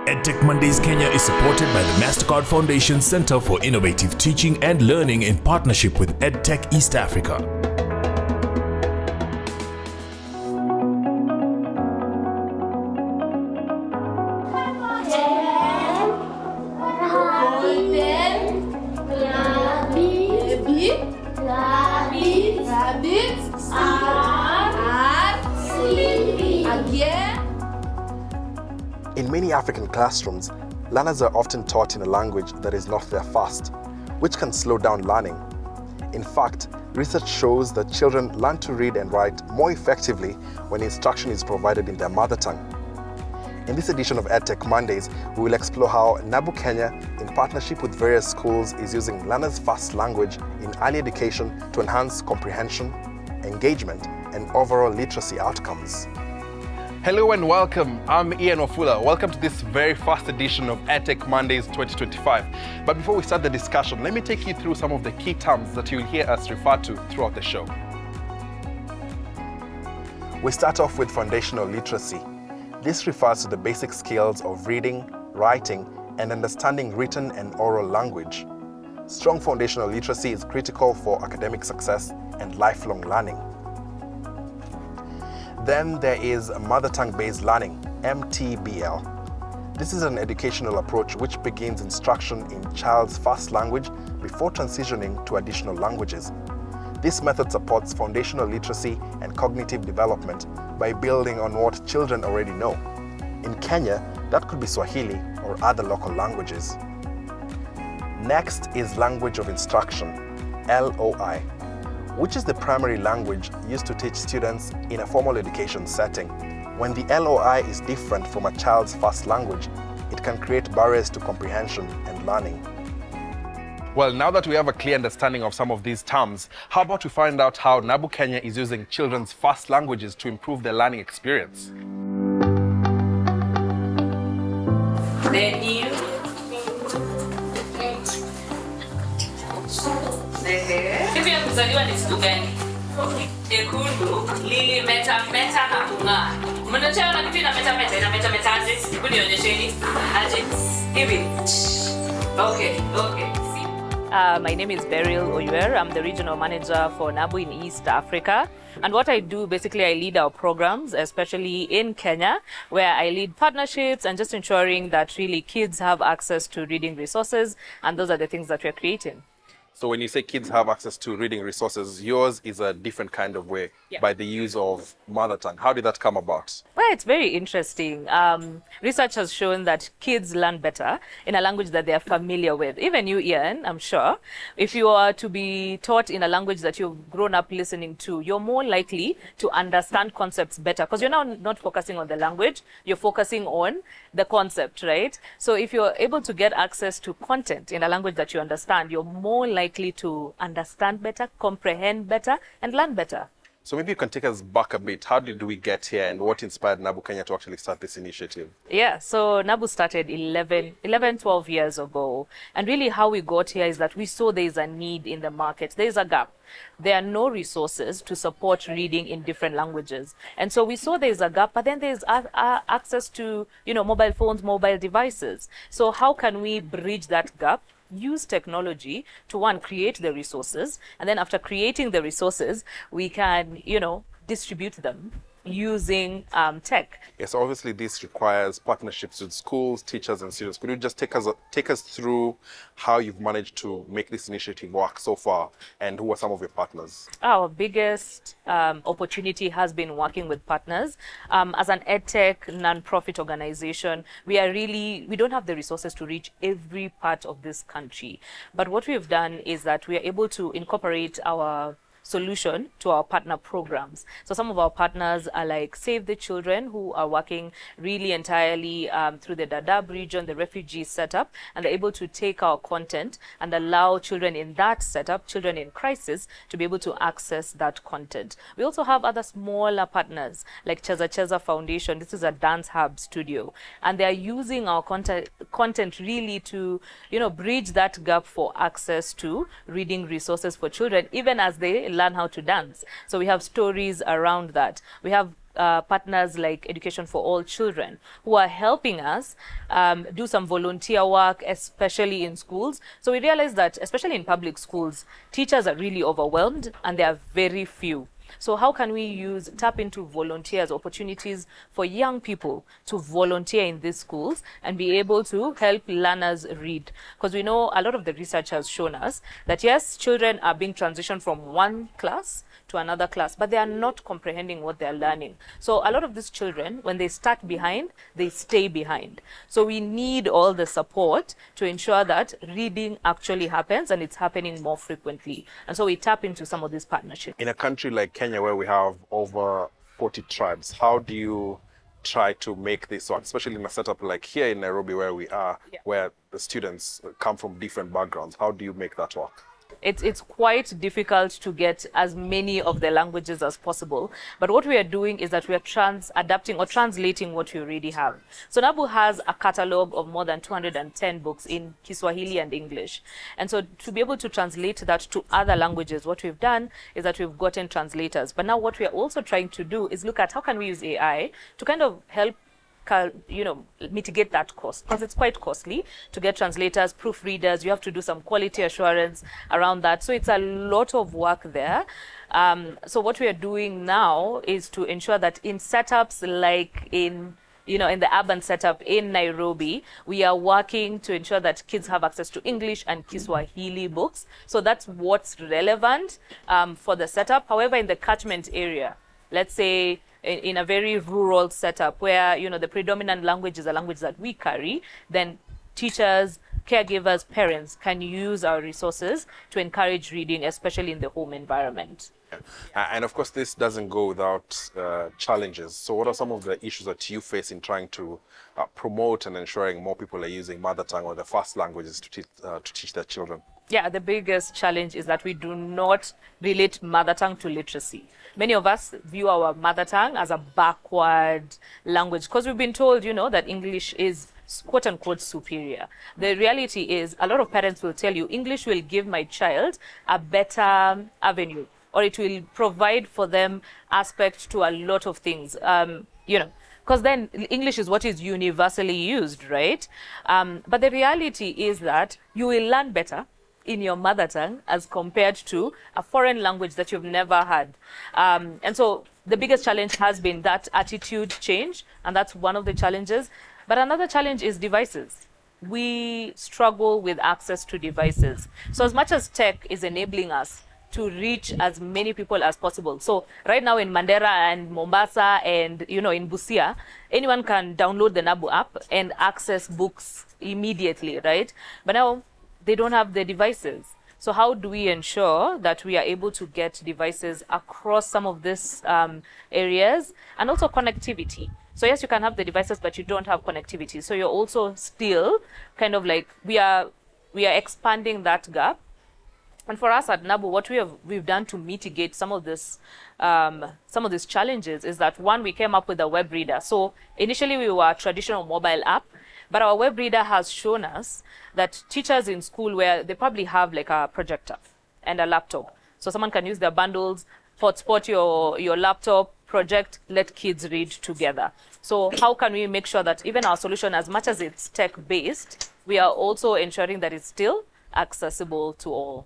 EdTech Mondays Kenya is supported by the MasterCard Foundation Center for Innovative Teaching and Learning in partnership with EdTech East Africa. Rabbits are sleeping. Again. In many African classrooms, learners are often taught in a language that is not their first, which can slow down learning. In fact, research shows that children learn to read and write more effectively when instruction is provided in their mother tongue. In this edition of EdTech Mondays, we will explore how NABU Kenya, in partnership with various schools, is using learners' first language in early education to enhance comprehension, engagement, and overall literacy outcomes. Hello and welcome. I'm Ian Wafula. Welcome to this very first edition of EdTech Mondays 2025. But before we start the discussion, let me take you through some of the key terms that you'll hear us refer to throughout the show. We start off with foundational literacy. This refers to the basic skills of reading, writing, and understanding written and oral language. Strong foundational literacy is critical for academic success and lifelong learning. Then there is mother tongue-based learning, MTBL. This is an educational approach which begins instruction in child's first language before transitioning to additional languages. This method supports foundational literacy and cognitive development by building on what children already know. In Kenya, that could be Swahili or other local languages. Next is language of instruction, LOI, which is the primary language used to teach students in a formal education setting. When the LOI is different from a child's first language, it can create barriers to comprehension and learning. Well, now that we have a clear understanding of some of these terms, how about we find out how NABU Kenya is using children's first languages to improve their learning experience? Siku ya kuzaliwa ni siku gani? Ekundu, lili, meta na kung'aa. Mnachaona kitu ina meta aje? Hebu nionyesheni. Aje. Hivi. Okay. My name is Beryl Oyuer. I'm the regional manager for NABU in East Africa. And what I do, basically, I lead our programs, especially in Kenya, where I lead partnerships and just ensuring that really kids have access to reading resources. And those are the things that we're creating. So when you say kids have access to reading resources, yours is a different kind of way, by the use of mother tongue. How did that come about? Well, it's very interesting. Research has shown that kids learn better in a language that they are familiar with. Even you, Ian, I'm sure, if you are to be taught in a language that you've grown up listening to, you're more likely to understand concepts better because you're now not focusing on the language, you're focusing on the concept, right? So if you're able to get access to content in a language that you understand, you're more likely to understand better, comprehend better, and learn better. So maybe you can take us back a bit. How did we get here and what inspired NABU Kenya to actually start this initiative? Yeah, so NABU started 12 years ago. And really how we got here is that we saw there is a need in the market. There is a gap. There are no resources to support reading in different languages. And so we saw there is a gap, but then there's access to, mobile phones, mobile devices. So how can we bridge that gap? Use technology to, one, create the resources, and then after creating the resources, we can, distribute them using tech. Yes, obviously this requires partnerships with schools, teachers, and students. Could you just take us through how you've managed to make this initiative work so far, and who are some of your partners? Our biggest opportunity has been working with partners. As an EdTech non-profit organization, we don't have the resources to reach every part of this country. But what we've done is that we are able to incorporate our solution to our partner programs. So some of our partners are like Save the Children, who are working really entirely through the Dadaab region, the refugee setup, and they're able to take our content and allow children in that setup, children in crisis, to be able to access that content. We also have other smaller partners like Cheza Foundation. This is a dance hub studio, and they're using our content really to, bridge that gap for access to reading resources for children, even as they learn how to dance. So we have stories around that. We have partners like Education for All Children, who are helping us do some volunteer work, especially in schools. So we realize that, especially in public schools, teachers are really overwhelmed and there are very few. So how can we tap into volunteers, opportunities for young people to volunteer in these schools and be able to help learners read? Because we know a lot of the research has shown us that yes, children are being transitioned from one class to another class, but they are not comprehending what they're learning. So a lot of these children, when they start behind, they stay behind. So we need all the support to ensure that reading actually happens and it's happening more frequently. And so we tap into some of these partnerships. In a country like Kenya, where we have over 40 tribes, how do you try to make this work, especially in a setup like here in Nairobi, where we are, where the students come from different backgrounds? How do you make that work? It's quite difficult to get as many of the languages as possible. But what we are doing is that we are adapting or translating what we already have. So NABU has a catalog of more than 210 books in Kiswahili and English. And so to be able to translate that to other languages, what we've done is that we've gotten translators. But now what we are also trying to do is look at how can we use AI to kind of help mitigate that cost, because it's quite costly to get translators, proofreaders. You have to do some quality assurance around that. So it's a lot of work there. So what we are doing now is to ensure that in setups like in the urban setup in Nairobi, we are working to ensure that kids have access to English and Kiswahili books. So that's what's relevant for the setup. However, in the catchment area, let's say in a very rural setup where, the predominant language is a language that we carry, then teachers, caregivers, parents can use our resources to encourage reading, especially in the home environment. And of course, this doesn't go without challenges. So what are some of the issues that you face in trying to promote and ensuring more people are using mother tongue or the first languages to teach their children? Yeah, the biggest challenge is that we do not relate mother tongue to literacy. Many of us view our mother tongue as a backward language because we've been told, that English is quote unquote superior. The reality is a lot of parents will tell you English will give my child a better avenue, or it will provide for them aspect to a lot of things, because then English is what is universally used, right? But the reality is that you will learn better in your mother tongue as compared to a foreign language that you've never had. And so the biggest challenge has been that attitude change, and that's one of the challenges. But another challenge is devices. We struggle with access to devices. So as much as tech is enabling us to reach as many people as possible. So right now in Mandera and Mombasa and, in Busia, anyone can download the NABU app and access books immediately, right? But now they don't have the devices. So how do we ensure that we are able to get devices across some of these areas, and also connectivity? So yes, you can have the devices, but you don't have connectivity. So you're also still kind of like, we are expanding that gap. And for us at NABU, what we've done to mitigate some of these challenges is that, one, we came up with a web reader. So initially we were a traditional mobile app, but our web reader has shown us that teachers in school, where they probably have like a projector and a laptop, so someone can use their bundles, hotspot your laptop, project, let kids read together. So how can we make sure that even our solution, as much as it's tech-based, we are also ensuring that it's still accessible to all?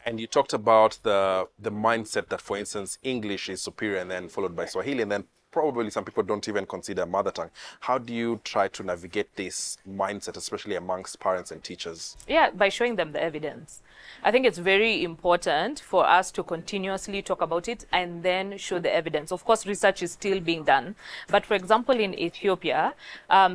And you talked about the mindset that, for instance, English is superior and then followed by Swahili, and then probably some people don't even consider mother tongue. How do you try to navigate this mindset, especially amongst parents and teachers? Yeah, by showing them the evidence. I think it's very important for us to continuously talk about it and then show the evidence. Of course, research is still being done. But for example, in Ethiopia,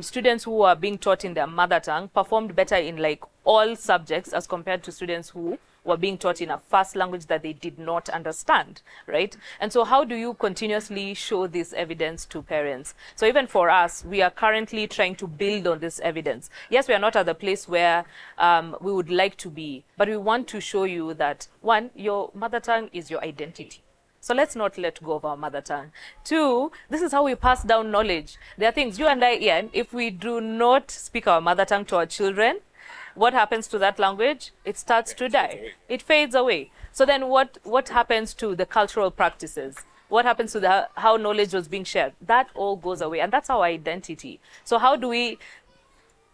students who are being taught in their mother tongue performed better in like all subjects as compared to students who were being taught in a first language that they did not understand, right? And so how do you continuously show this evidence to parents? So even for us, we are currently trying to build on this evidence. Yes, we are not at the place where we would like to be, but we want to show you that, one, your mother tongue is your identity. So let's not let go of our mother tongue. Two, this is how we pass down knowledge. There are things, you and I, Ian, if we do not speak our mother tongue to our children, what happens to that language? It starts to die. It fades away. So then what happens to the cultural practices? What happens to how knowledge was being shared? That all goes away, and that's our identity. So how do we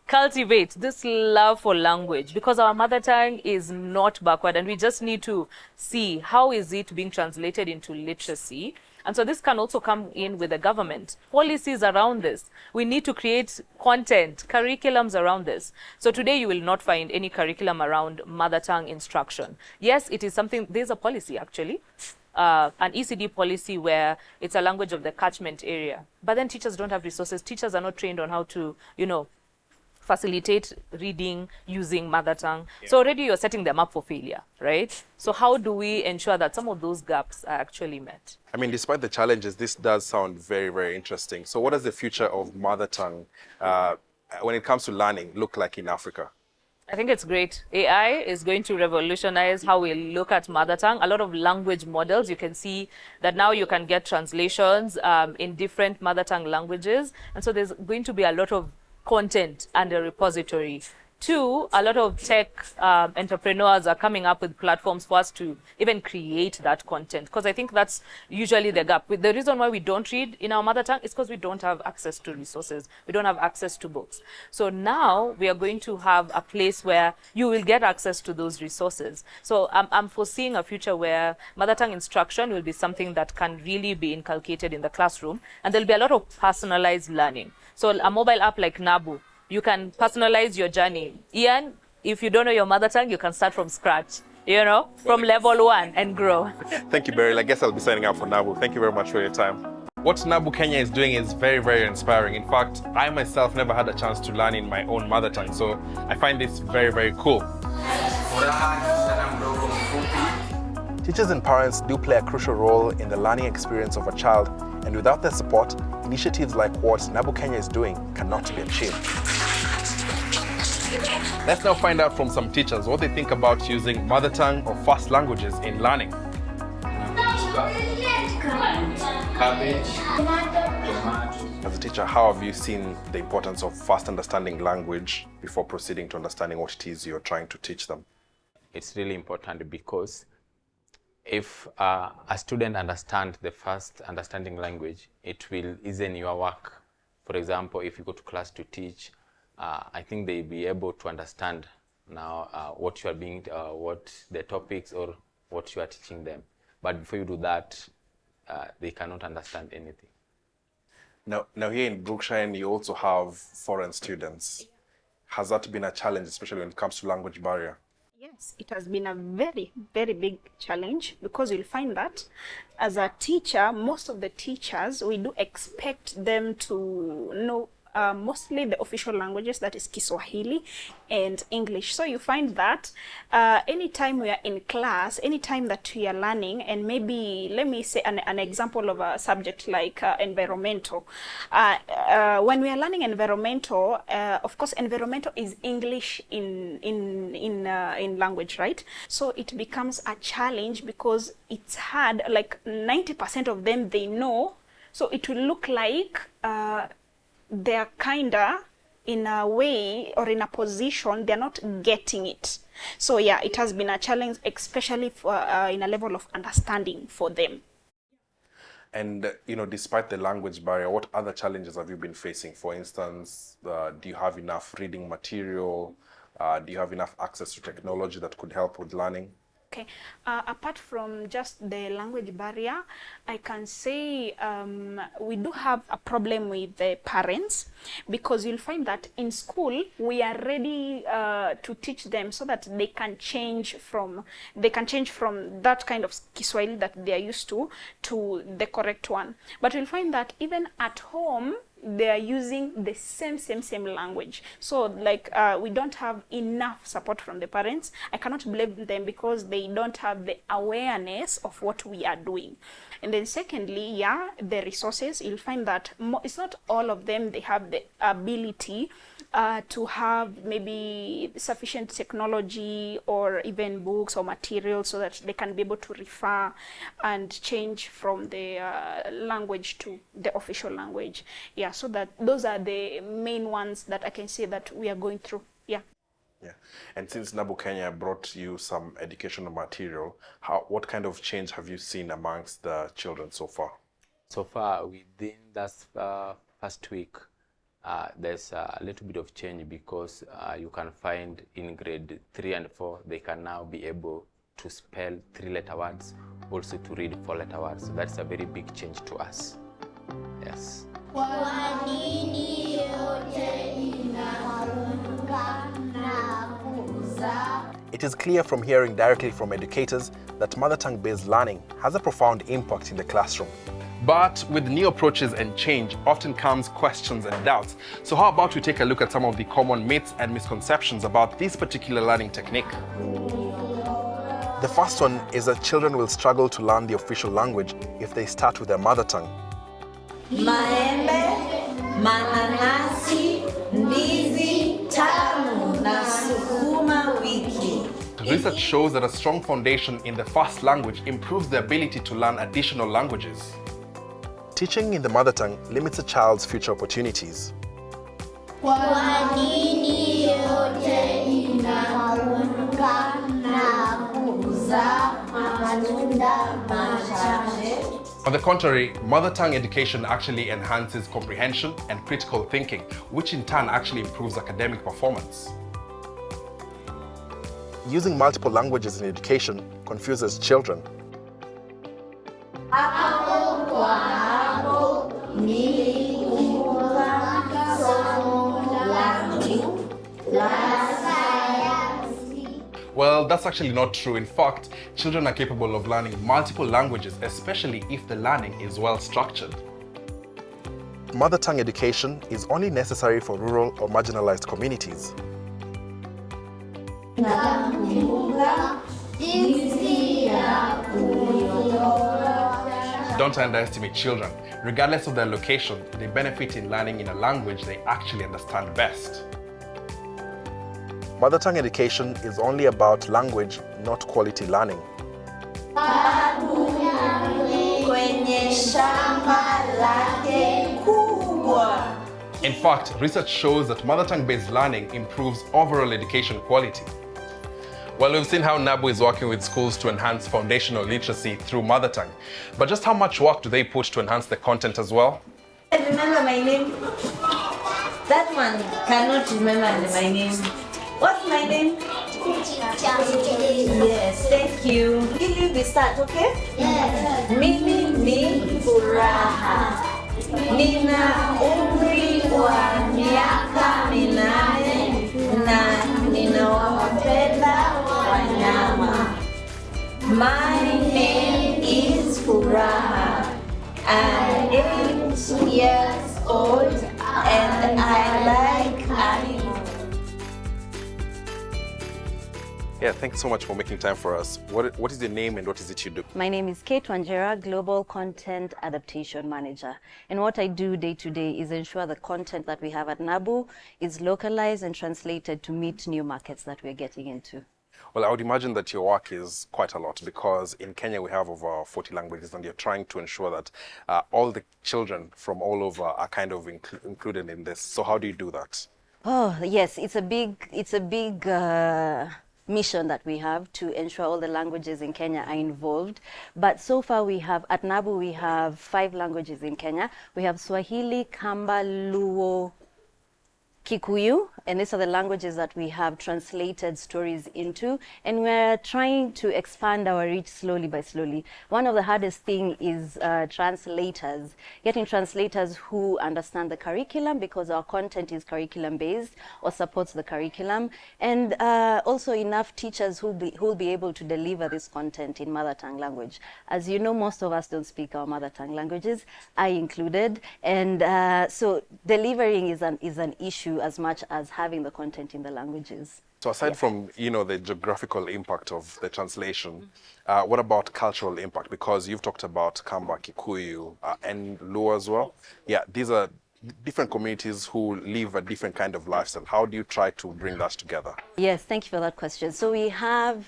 cultivate this love for language? Because our mother tongue is not backward, and we just need to see how is it being translated into literacy. And so this can also come in with the government. Policies around this. We need to create content, curriculums around this. So today you will not find any curriculum around mother tongue instruction. Yes, it is something, there's a policy actually, an ECD policy where it's a language of the catchment area. But then teachers don't have resources. Teachers are not trained on how to, facilitate reading using mother tongue. Yeah. So already you're setting them up for failure, right? So how do we ensure that some of those gaps are actually met? I mean, despite the challenges, this does sound very, very interesting. So what does the future of mother tongue, when it comes to learning, look like in Africa? I think it's great. AI is going to revolutionize how we look at mother tongue. A lot of language models, you can see that now you can get translations in different mother tongue languages. And so there's going to be a lot of content and a repository. Two, a lot of tech entrepreneurs are coming up with platforms for us to even create that content, because I think that's usually the gap. The reason why we don't read in our mother tongue is because we don't have access to resources. We don't have access to books. So now we are going to have a place where you will get access to those resources. So I'm foreseeing a future where mother tongue instruction will be something that can really be inculcated in the classroom, and there'll be a lot of personalized learning. So a mobile app like NABU, you can personalize your journey. Ian, if you don't know your mother tongue, you can start from scratch, from level 1 and grow. Thank you, Beryl. I guess I'll be signing up for NABU. Thank you very much for your time. What NABU Kenya is doing is very, very inspiring. In fact, I myself never had a chance to learn in my own mother tongue, so I find this very, very cool. Teachers and parents do play a crucial role in the learning experience of a child, and without their support, initiatives like what NABU Kenya is doing cannot be achieved. Let's now find out from some teachers what they think about using mother tongue or first languages in learning. As a teacher, how have you seen the importance of first understanding language before proceeding to understanding what it is you're trying to teach them? It's really important because if a student understands the first understanding language, it will ease in your work. For example, if you go to class to teach, I think they'll be able to understand now what you are being, what the topics or what you are teaching them. But before you do that, they cannot understand anything. Now here in Brookshire, you also have foreign students. Has that been a challenge, especially when it comes to language barrier? Yes, it has been a very, very big challenge, because you'll find that as a teacher, most of the teachers, we do expect them to know mostly the official languages, that is Kiswahili and English. So you find that anytime we are in class, anytime that we are learning, and maybe let me say an example of a subject like environmental. When we are learning environmental, of course, environmental is English in language, right? So it becomes a challenge because it's hard. Like 90% of them they know, so it will look like they're kinda in a way or in a position they're not getting it. So yeah, it has been a challenge, especially for in a level of understanding for them. And despite the language barrier, what other challenges have you been facing? For instance, do you have enough reading material? Do you have enough access to technology that could help with learning? Okay, apart from just the language barrier, I can say we do have a problem with the parents, because you'll find that in school we are ready to teach them so that they can change from that kind of Kiswahili that they are used to the correct one. But you'll find that even at home they are using the same language. So like we don't have enough support from the parents. I cannot blame them because they don't have the awareness of what we are doing. And then secondly, yeah, the resources, you'll find that it's not all of them, they have the ability to have maybe sufficient technology or even books or materials so that they can be able to refer and change from the language to the official language. Yeah, so that those are the main ones that I can say that we are going through. Yeah. Yeah. And since NABU Kenya brought you some educational material, what kind of change have you seen amongst the children so far? So far, within this first week, there's a little bit of change because you can find in grade 3 and 4, they can now be able to spell 3-letter words, also to read 4-letter words. So that's a very big change to us. Yes. It is clear from hearing directly from educators that mother tongue-based learning has a profound impact in the classroom. But with new approaches and change often comes questions and doubts. So how about we take a look at some of the common myths and misconceptions about this particular learning technique? The first one is that children will struggle to learn the official language if they start with their mother tongue. Maembe, mananasi, ndizi, tamu na sukuma wiki. Research shows that a strong foundation in the first language improves the ability to learn additional languages. Teaching in the mother tongue limits a child's future opportunities. Kwa nini yote inaunga na kuzaa matunda machache? On the contrary, mother tongue education actually enhances comprehension and critical thinking, which in turn actually improves academic performance. Using multiple languages in education confuses children. Well, that's actually not true. In fact, children are capable of learning multiple languages, especially if the learning is well structured. Mother tongue education is only necessary for rural or marginalized communities. Don't underestimate children. Regardless of their location, they benefit in learning in a language they actually understand best. Mother tongue education is only about language, not quality learning. Kwenye shamba lake kubwa. In fact, research shows that mother tongue-based learning improves overall education quality. Well, we've seen how NABU is working with schools to enhance foundational literacy through mother tongue. But just how much work do they put to enhance the content as well? Remember my name? That one cannot remember my name. What's my name? Yes, thank you. Will we start, okay? Yes. Mimi ni furaha. Nina umri wa miaka 8 na ninawapenda wanyama. My name is Furaha. I'm 8 years old and I like animals. Yeah, thanks so much for making time for us. What is your name and what is it you do? My name is Kate Wanjera, Global Content Adaptation Manager. And what I do day to day is ensure the content that we have at NABU is localized and translated to meet new markets that we're getting into. Well, I would imagine that your work is quite a lot because in Kenya we have over 40 languages and you're trying to ensure that all the children from all over are kind of included in this. So how do you do that? Oh, yes, it's a big mission that we have to ensure all the languages in Kenya are involved. But so far we have, at NABU, we have 5 languages in Kenya. We have Swahili, Kamba, Luo, Kikuyu, and these are the languages that we have translated stories into, and we're trying to expand our reach slowly by slowly. One of the hardest thing is translators, getting translators who understand the curriculum, because our content is curriculum based or supports the curriculum, and also enough teachers who will be able to deliver this content in mother tongue language. As you know, most of us don't speak our mother tongue languages, I included, and so delivering is an issue as much as having the content in the languages. So aside from, the geographical impact of the translation, what about cultural impact? Because you've talked about Kamba, Kikuyu, and Luo as well. Yeah, these are different communities who live a different kind of lifestyle. How do you try to bring that together? Yes, thank you for that question. So we have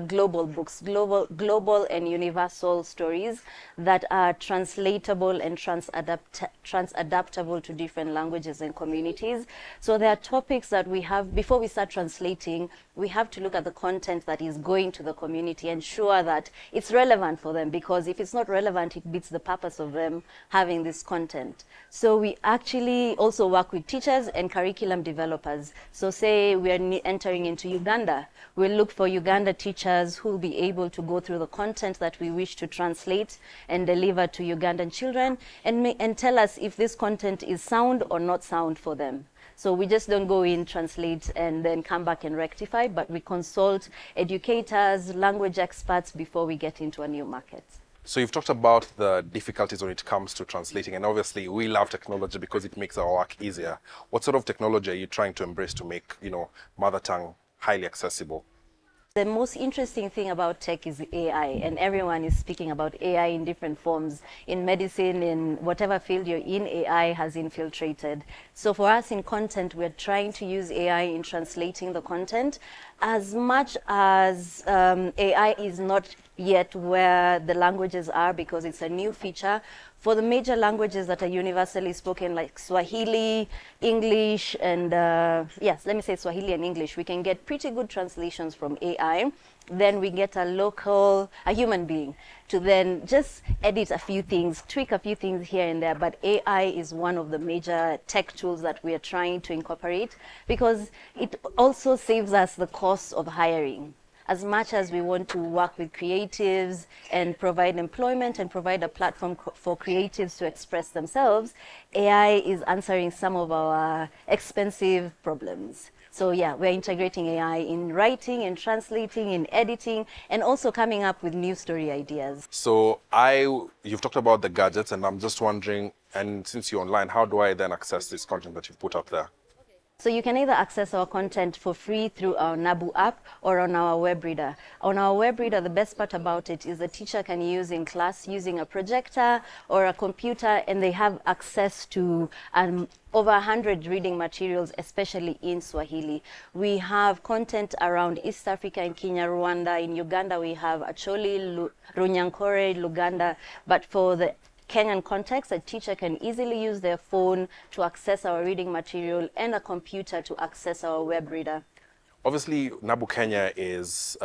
global books, global and universal stories that are translatable and transadaptable to different languages and communities. So there are topics that we have, before we start translating, we have to look at the content that is going to the community, ensure that it's relevant for them, because if it's not relevant, it beats the purpose of them having this content. So we actually also work with teachers and curriculum developers. So say we are entering into Uganda, we'll look for Uganda teachers who will be able to go through the content that we wish to translate and deliver to Ugandan children, and tell us if this content is sound or not sound for them. So we just don't go in, translate, and then come back and rectify, but we consult educators, language experts before we get into a new market. So you've talked about the difficulties when it comes to translating, and obviously we love technology because it makes our work easier. What sort of technology are you trying to embrace to make, mother tongue highly accessible? The most interesting thing about tech is AI, and everyone is speaking about AI in different forms. In medicine, in whatever field you're in, AI has infiltrated. So for us in content, we're trying to use AI in translating the content. As much as AI is not yet where the languages are, because it's a new feature, for the major languages that are universally spoken, like Swahili, English, and yes, let me say Swahili and English, we can get pretty good translations from AI. Then we get a human being to then just edit a few things, tweak a few things here and there. But AI is one of the major tech tools that we are trying to incorporate, because it also saves us the cost of hiring. As much as we want to work with creatives and provide employment and provide a platform for creatives to express themselves, AI is answering some of our expensive problems. So yeah, we're integrating AI in writing, in translating, in editing, and also coming up with new story ideas. So you've talked about the gadgets, and I'm just wondering, and since you're online, how do I then access this content that you've put out there? So you can either access our content for free through our NABU app or on our web reader. On our web reader, the best part about it is the teacher can use in class using a projector or a computer, and they have access to over 100 reading materials, especially in Swahili. We have content around East Africa, in Kenya, Rwanda. In Uganda, we have Acholi, Runyankore, Luganda. But for the Kenyan context, a teacher can easily use their phone to access our reading material and a computer to access our web reader. Obviously, NABU Kenya is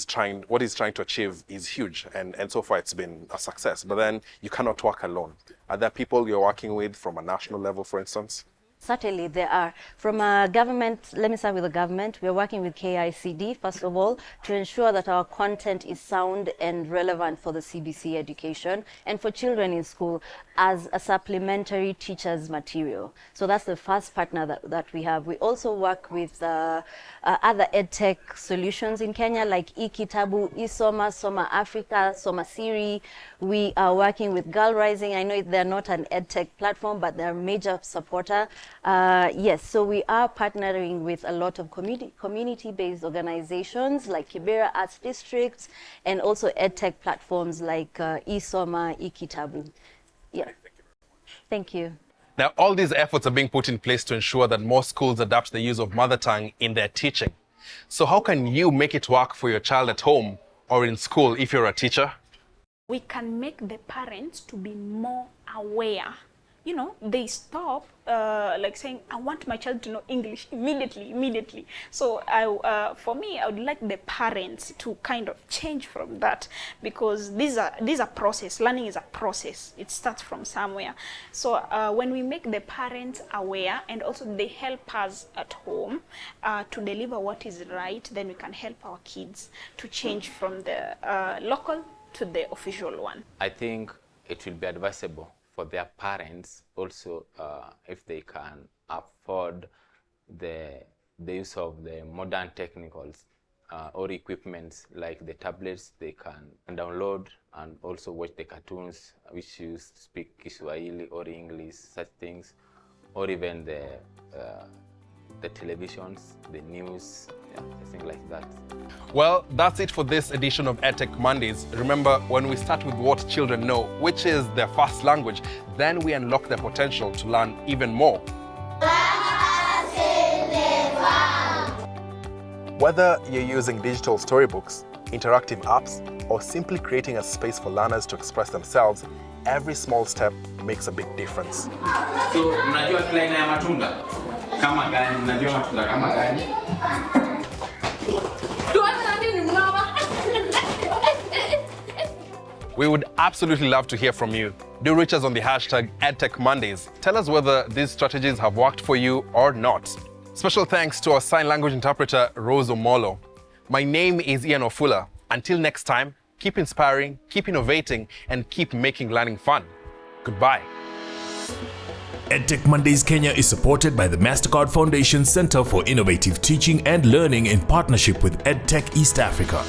trying to achieve is huge, and so far it's been a success. But then you cannot work alone. Are there people you're working with from a national level, for instance? Certainly, there are. From a government, let me start with the government. We're working with KICD, first of all, to ensure that our content is sound and relevant for the CBC education and for children in school as a supplementary teacher's material. So that's the first partner that we have. We also work with other EdTech solutions in Kenya, like eKitabu, eSoma, Soma Africa, Soma Siri. We are working with Girl Rising. I know they're not an EdTech platform, but they're a major supporter. Yes, so we are partnering with a lot of community-based organizations like Kibera Arts Districts, and also EdTech platforms like eSoma, eKitabu. Yeah. Thank you. Now, all these efforts are being put in place to ensure that more schools adapt the use of mother tongue in their teaching. So how can you make it work for your child at home or in school if you're a teacher? We can make the parents to be more aware. They stop like saying, I want my child to know English immediately. So for me, I would like the parents to kind of change from that, because these are process. Learning is a process. It starts from somewhere. So when we make the parents aware, and also they help us at home to deliver what is right, then we can help our kids to change from the local to the official one. I think it will be advisable for their parents also, if they can afford the use of the modern technicals or equipments like the tablets, they can download and also watch the cartoons which you speak Kiswahili or English, such things, or even the televisions, the news, things like that. Well, that's it for this edition of EdTech Mondays. Remember, when we start with what children know, which is their first language, then we unlock their potential to learn even more. Whether you're using digital storybooks, interactive apps, or simply creating a space for learners to express themselves, every small step makes a big difference. So, unajua kleina ya matunda? Kama gani? Unajua matunda kama gani? We would absolutely love to hear from you. Do reach us on the hashtag EdTech Mondays. Tell us whether these strategies have worked for you or not. Special thanks to our sign language interpreter, Rose Omolo. My name is Ian Ofula. Until next time, keep inspiring, keep innovating, and keep making learning fun. Goodbye. EdTech Mondays Kenya is supported by the MasterCard Foundation Center for Innovative Teaching and Learning in partnership with EdTech East Africa.